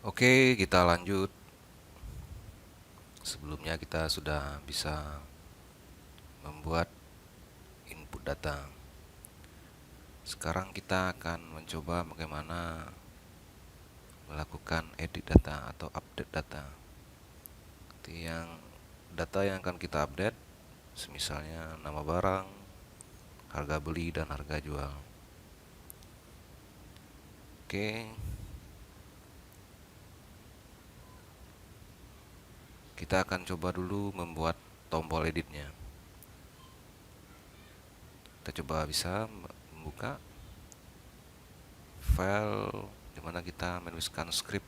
Oke, kita lanjut. Sebelumnya kita sudah bisa membuat input data. Sekarang kita akan mencoba bagaimana melakukan edit data atau update data. Data yang akan kita update, misalnya nama barang, harga beli dan harga jual. Oke, kita akan coba dulu membuat tombol editnya. Kita coba bisa membuka file dimana kita menuliskan script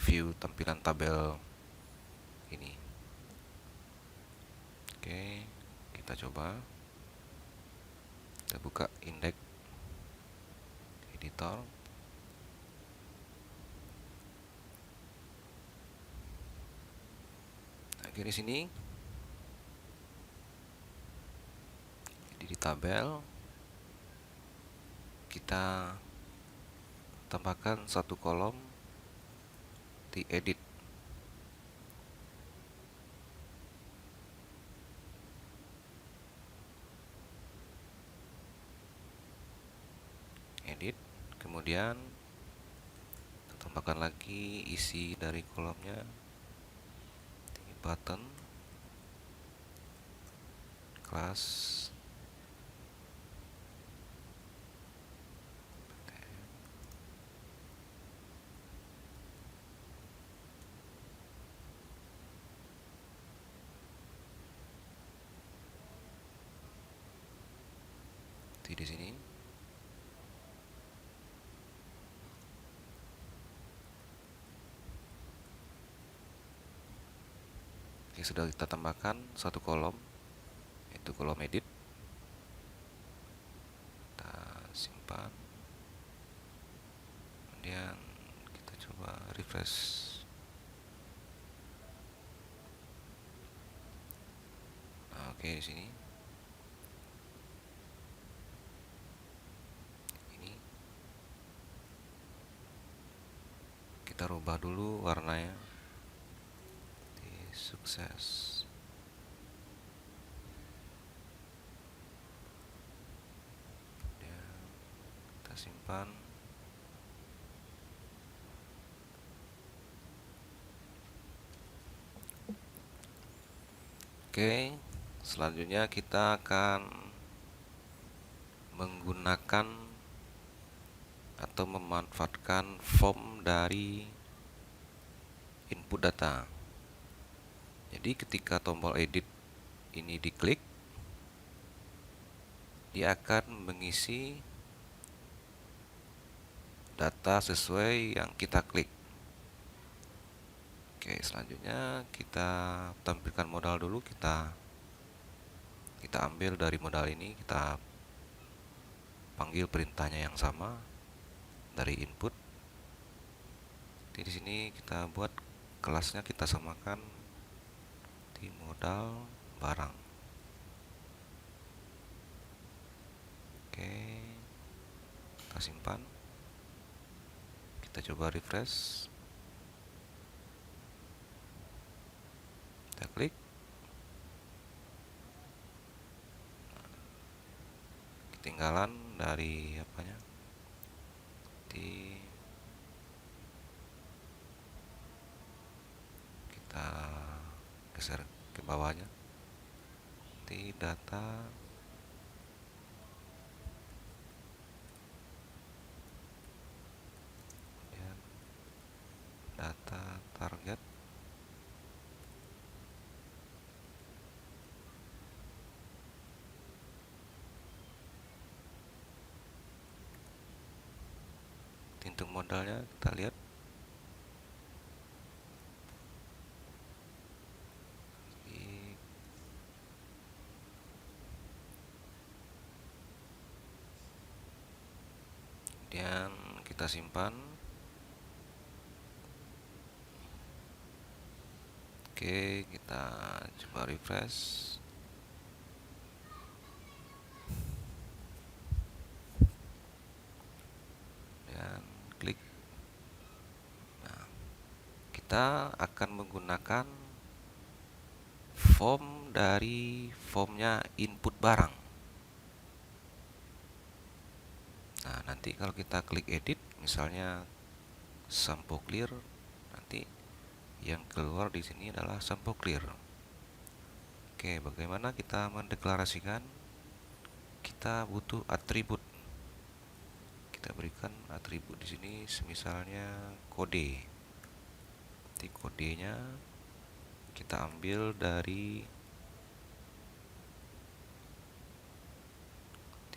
view tampilan tabel ini. Oke, kita coba. Kita buka index editor. Oke, di sini di tabel kita tambahkan satu kolom di edit. Edit, kemudian tambahkan lagi isi dari kolomnya di button class. Di sini oke, sudah kita tambahkan satu kolom, yaitu kolom edit. Kita simpan, kemudian kita coba refresh. Nah, oke, di sini ini kita rubah dulu warnanya di sukses. Kita simpan. Oke, selanjutnya kita akan menggunakan atau memanfaatkan form dari input data. Jadi ketika tombol edit ini diklik, dia akan mengisi data sesuai yang kita klik. Oke, selanjutnya kita tampilkan modal dulu. Kita ambil dari modal ini, kita panggil perintahnya yang sama dari input. Di sini kita buat kelasnya, kita samakan di modal barang. Oke, kita simpan. Kita coba refresh. Kita klik. Ketinggalan dari apanya? Kita geser ke bawahnya. Di data dan data target. Hitung modalnya kita lihat. Kemudian kita simpan. Oke, kita coba refresh dan klik. kita akan menggunakan form dari formnya input barang. Nah, nanti kalau kita klik edit, misalnya sampo clear, nanti yang keluar di sini adalah sampo clear. Oke, bagaimana kita mendeklarasikan? Kita butuh atribut. Kita berikan atribut di sini, misalnya kode. Nanti kodenya kita ambil dari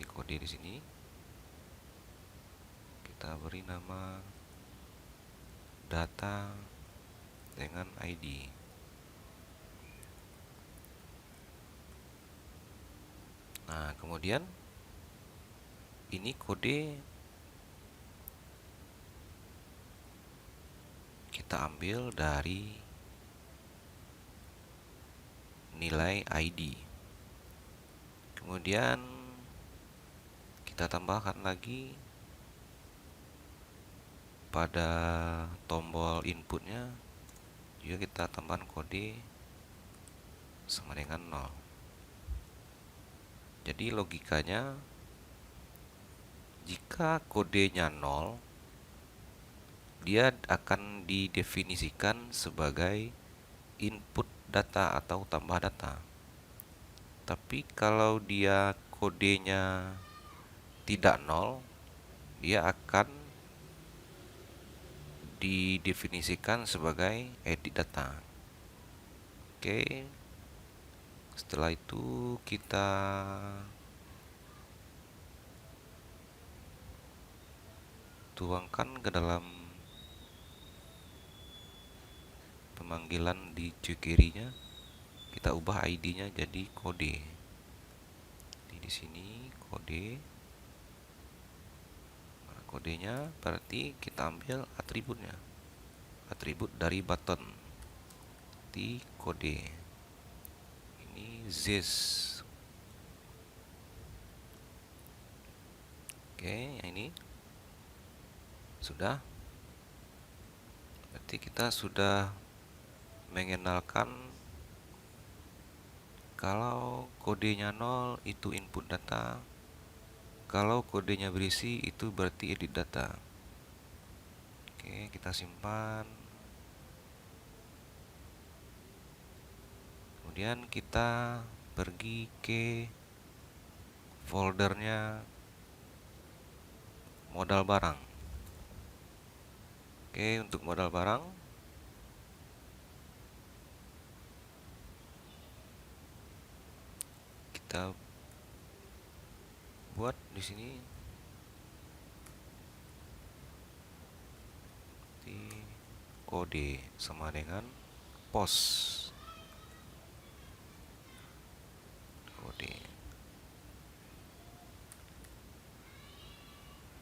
kode di sini. Kita beri nama data dengan ID. Nah, kemudian ini kode kita ambil dari nilai ID. Kemudian kita tambahkan lagi pada tombol inputnya juga kita tambahkan kode sama dengan 0. Jadi logikanya, jika kodenya 0, dia akan didefinisikan sebagai input data atau tambah data. Tapi kalau dia kodenya tidak 0, dia akan didefinisikan sebagai edit data. Oke. Setelah itu kita tuangkan ke dalam pemanggilan di jQuery-nya. Kita ubah ID-nya jadi kode. Di sini kode. Nah, kodenya berarti kita ambil atributnya. Atribut dari button. Di kode. Ini this. Oke, yang ini sudah. Berarti kita sudah mengenalkan kalau kodenya 0 itu input data, kalau kodenya berisi itu berarti edit data. Oke, kita simpan. Kemudian kita pergi ke foldernya modal barang. Oke, untuk modal barang kita buat di sini di kode sama dengan post kode.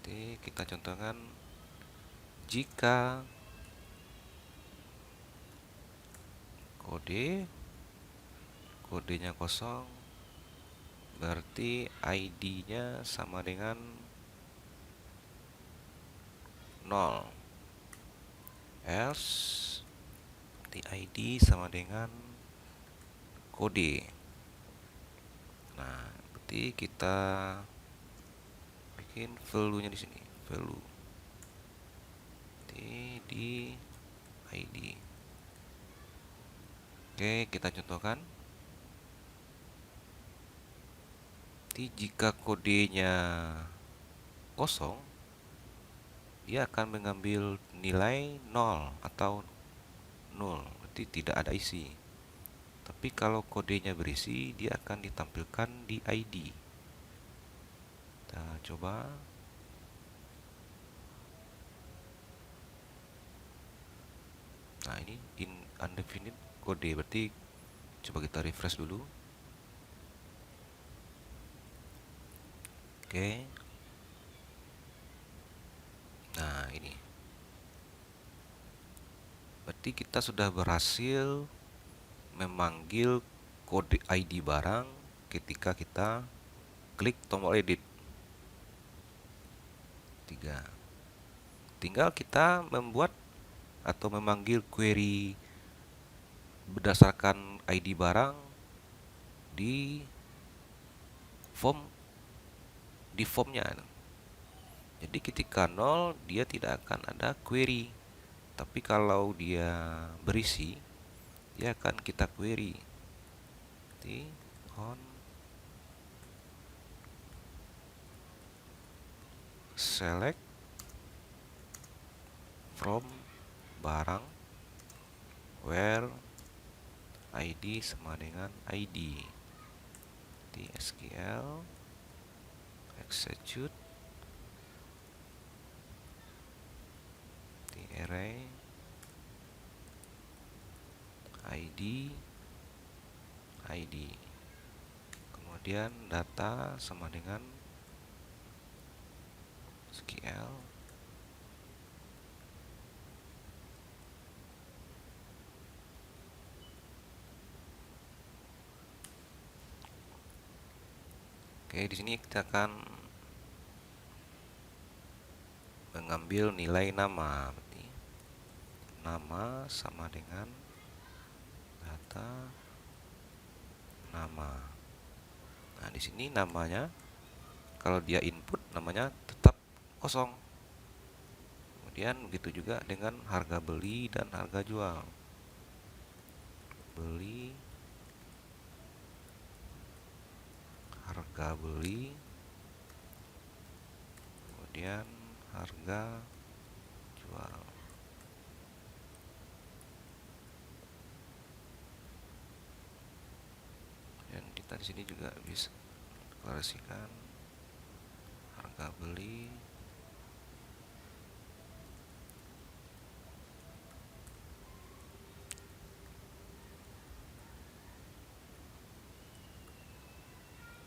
Oke, kita contohkan jika kodenya kosong, berarti ID-nya sama dengan 0. Else di ID sama dengan kode. Nah, berarti kita bikin value-nya di sini, value di ID. Oke, kita contohkan. Jika kodenya kosong, dia akan mengambil nilai 0 atau 0, berarti tidak ada isi. Tapi kalau kodenya berisi, dia akan ditampilkan di ID. Kita coba. Nah, ini undefined kode, berarti coba kita refresh dulu. Oke. Nah, ini. Berarti kita sudah berhasil memanggil kode ID barang ketika kita klik tombol edit. 3. Tinggal kita membuat atau memanggil query berdasarkan ID barang di form di formnya. Jadi ketika 0 dia tidak akan ada query. Tapi kalau dia berisi, dia akan kita query. Jadi on select from barang where ID sama dengan ID. Di SQL execute di array ID ID. Kemudian data sama dengan SQL Oke, di sini kita akan mengambil nilai nama. Berarti nama sama dengan data nama. Nah, di sini namanya kalau dia input namanya tetap kosong. Kemudian begitu juga dengan harga beli dan harga jual. Beli, harga beli, kemudian harga jual. Dan kita di sini juga bisa deklarasikan harga beli,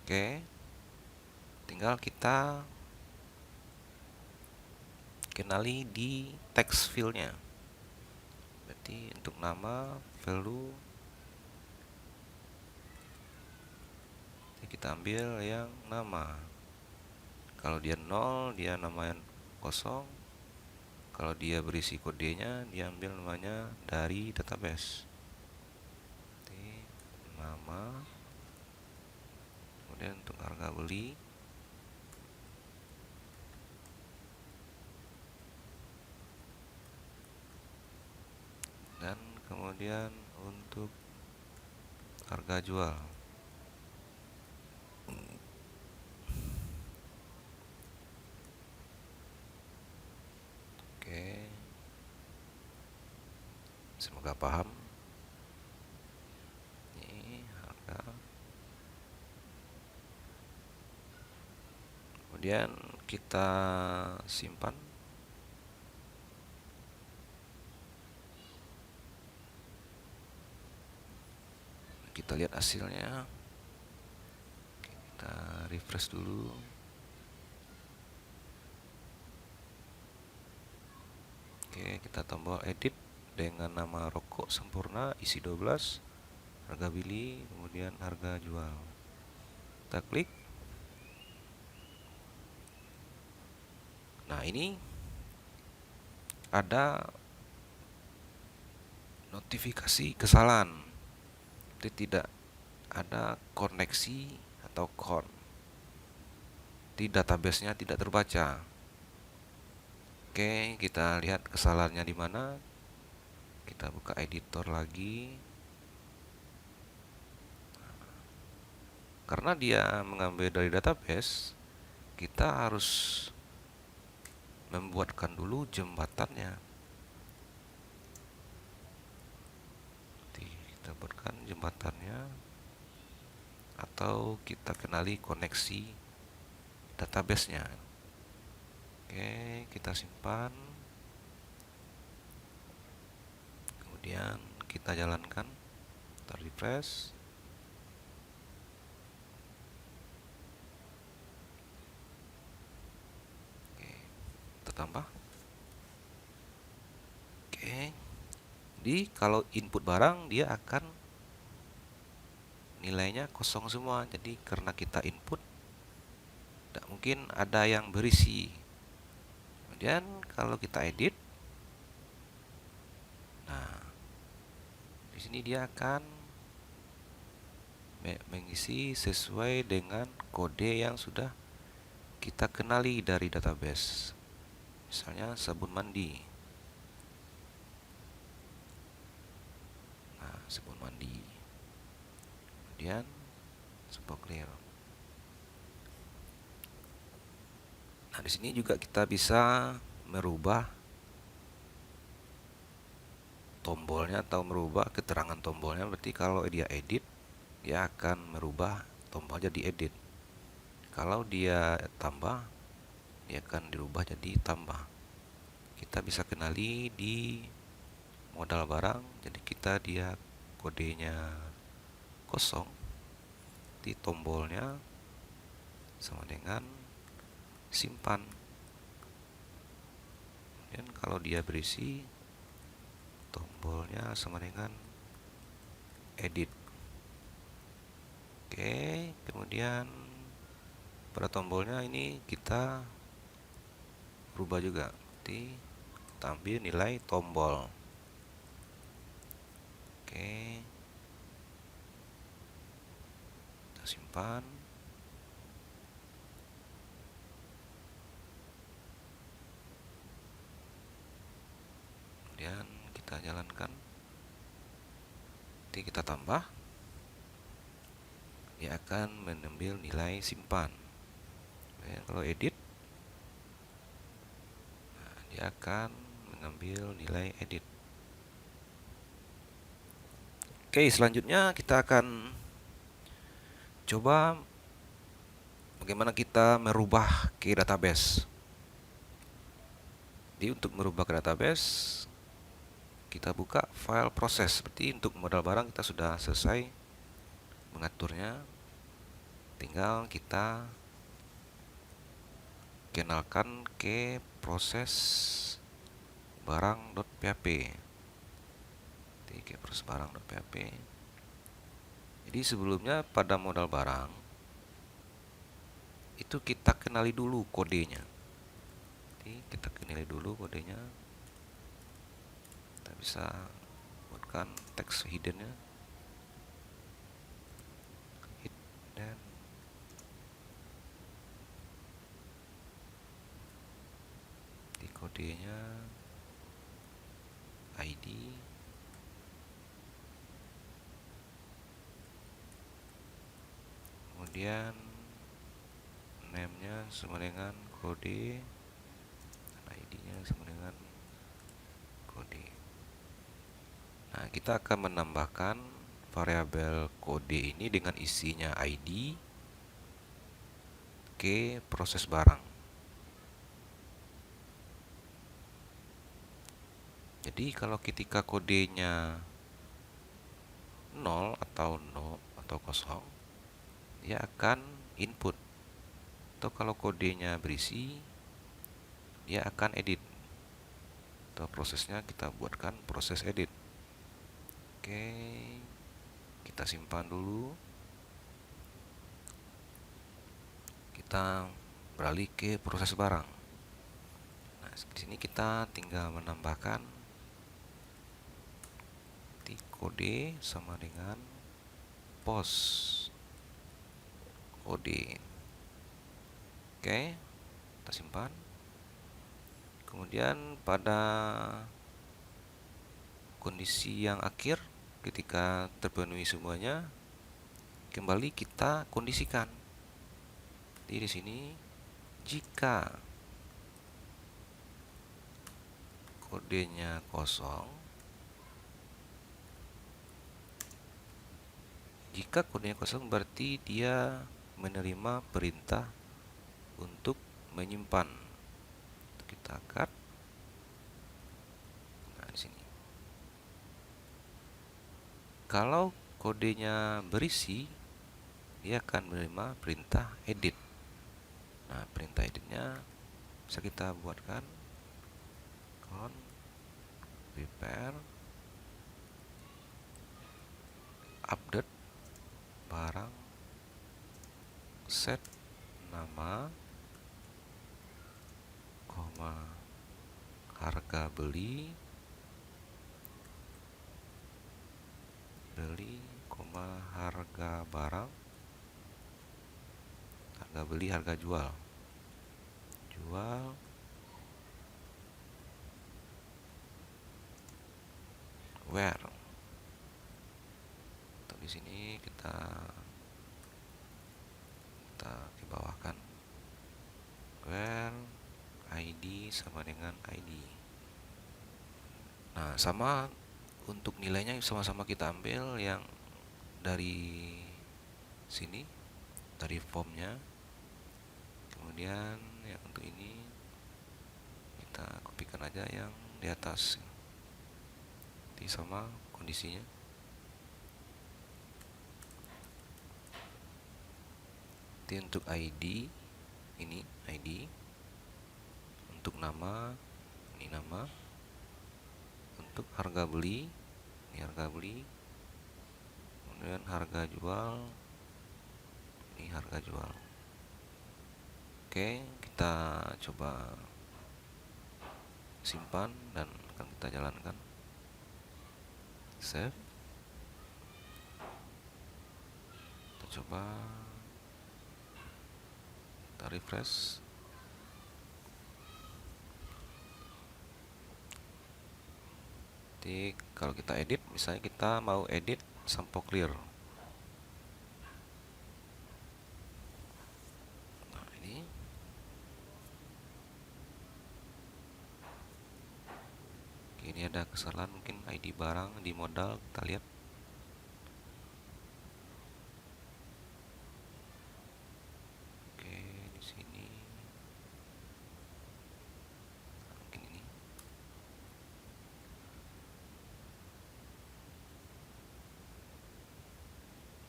oke, tinggal kita kenali di text fieldnya. Berarti untuk nama value kita ambil yang nama. Kalau dia 0 dia namanya kosong. Kalau dia berisi kodenya dia ambil namanya dari database. Berarti nama, kemudian untuk harga beli, dan kemudian untuk harga jual. Oke, semoga paham. Ini harga. Kemudian kita simpan. Kita lihat hasilnya. Kita refresh dulu. Oke, kita tombol edit dengan nama rokok sempurna isi 12, harga beli, kemudian harga jual. Kita klik. Nah, ini ada notifikasi kesalahan. Itu tidak ada koneksi atau con. Di database-nya tidak terbaca. Oke, kita lihat kesalahannya di mana. Kita buka editor lagi. Karena dia mengambil dari database, kita harus membuatkan dulu jembatannya. Kita buatkan jembatannya, atau kita kenali koneksi database-nya. Oke, kita simpan. Kemudian kita jalankan. Kita refresh. Oke, kita tambah. Oke. Jadi kalau input barang dia akan nilainya kosong semua. Jadi karena kita input tidak mungkin ada yang berisi. Kemudian kalau kita edit, sini dia akan mengisi sesuai dengan kode yang sudah kita kenali dari database. Misalnya sabun mandi. Nah, sabun mandi. Kemudian spok clear. Nah, di sini juga kita bisa merubah tombolnya atau merubah keterangan tombolnya. Berarti kalau dia edit, dia akan merubah tombol jadi edit. Kalau dia tambah, dia akan dirubah jadi tambah. Kita bisa kenali di modal barang. Jadi dia kodenya kosong, di tombolnya sama dengan simpan. Dan kalau dia berisi, tombolnya sama dengan edit. Oke, kemudian pada tombolnya ini kita rubah juga. Nanti kita ambil nilai tombol. Oke, kita simpan. Kemudian kita jalankan. Nanti kita tambah. Dia akan mengambil nilai simpan. Dan kalau edit, nah, dia akan mengambil nilai edit. Oke, selanjutnya kita akan coba bagaimana kita merubah ke database. Jadi untuk merubah ke database, kita buka file proses. Seperti untuk modal barang kita sudah selesai mengaturnya. Tinggal kita kenalkan ke proses barang.php. Ke proses barang.php. Jadi sebelumnya pada modal barang itu kita kenali dulu kodenya. Jadi kita kenali dulu kodenya. Kita bisa buatkan teks hiddennya. Dan di kodenya ID, kemudian name-nya sama dengan kode, dan ID-nya sama dengan kode. Nah, kita akan menambahkan variabel kode ini dengan isinya ID ke proses barang. Jadi kalau ketika kodenya 0 atau 0, dia akan input. Atau kalau kodenya berisi, dia akan edit. Atau prosesnya kita buatkan proses edit. Oke, kita simpan dulu. Kita beralih ke proses barang. Nah, di sini kita tinggal menambahkan kode sama dengan post kode. Oke, kita simpan. Kemudian pada kondisi yang akhir, ketika terpenuhi semuanya, kembali kita kondisikan. Jadi di sini jika kodenya kosong, berarti dia menerima perintah untuk menyimpan. Kita cut. Nah, di sini. Kalau kodenya berisi, dia akan menerima perintah edit. Nah, perintah editnya bisa kita buatkan con prepare update barang, set nama, harga beli, beli, harga barang, harga beli, harga jual, where. Untuk di sini kita bawahkan where ID sama dengan ID. Nah, sama untuk nilainya sama-sama kita ambil yang dari sini, dari formnya. Kemudian yang untuk ini kita kopikan aja yang di atas. Nanti sama kondisinya. Nanti untuk ID, ini ID. Untuk nama, ini nama. Untuk harga beli, ini harga beli. Kemudian harga jual, ini harga jual. Oke, kita coba simpan dan akan kita jalankan. Save. Kita coba, kita refresh. Nanti kalau kita edit, misalnya kita mau edit sampo clear. Nah, ini ada kesalahan mungkin ID barang di modal, kita lihat. Oke, di sini mungkin ini.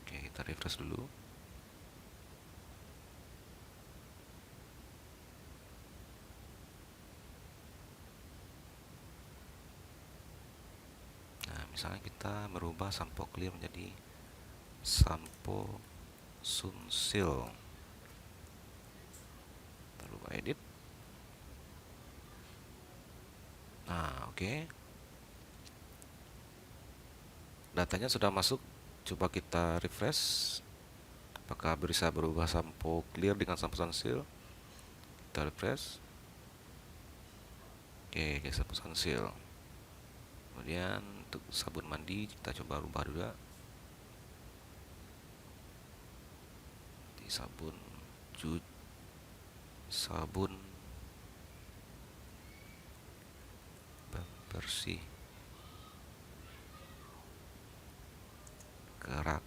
Oke, kita refresh dulu. Nah, misalnya kita merubah sampo clear menjadi sampo sunsil. Kita rubah edit. Nah, oke. Datanya sudah masuk. Coba kita refresh. Apakah bisa berubah sampo clear dengan sampo sunsil? Kita refresh. Oke, sampo sunsil. Kemudian untuk sabun mandi kita coba rubah juga. Di sabun bersih kerak.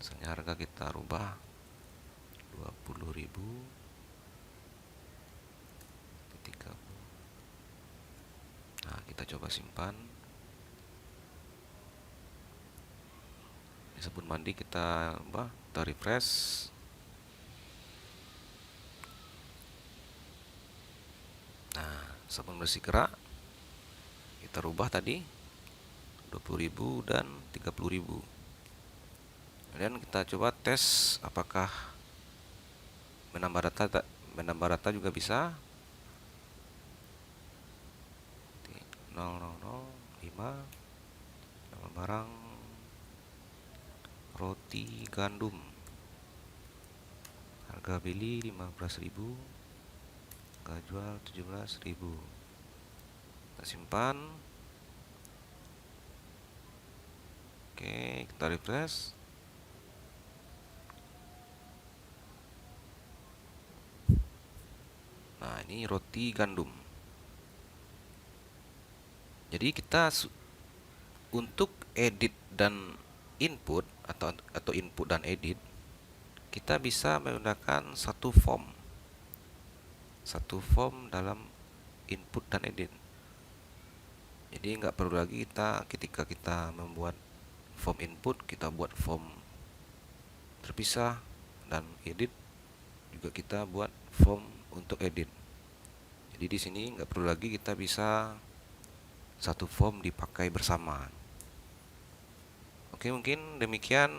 Misalnya harga kita rubah 20.000 30. Nah, kita coba simpan. Di sabun mandi kita ubah, kita refresh. Nah, sabun bersih kerak kita rubah tadi 20.000 dan 30.000. Kemudian kita coba tes apakah menambah data juga bisa. 0005 nama barang roti gandum, harga beli 15.000, harga jual 17.000. Kita simpan. Oke, kita refresh. Nah, ini roti gandum. Jadi kita untuk edit dan input atau input dan edit, kita bisa menggunakan satu form dalam input dan edit. Jadi nggak perlu lagi ketika kita membuat form input, kita buat form terpisah, dan edit juga kita buat form untuk edit. Jadi di sini nggak perlu lagi, kita bisa satu form dipakai bersama. Oke, mungkin demikian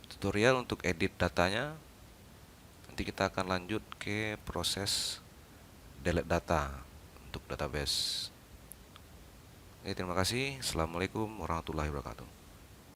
tutorial untuk edit datanya. Nanti kita akan lanjut ke proses delete data untuk database. Oke, terima kasih. Assalamualaikum warahmatullahi wabarakatuh.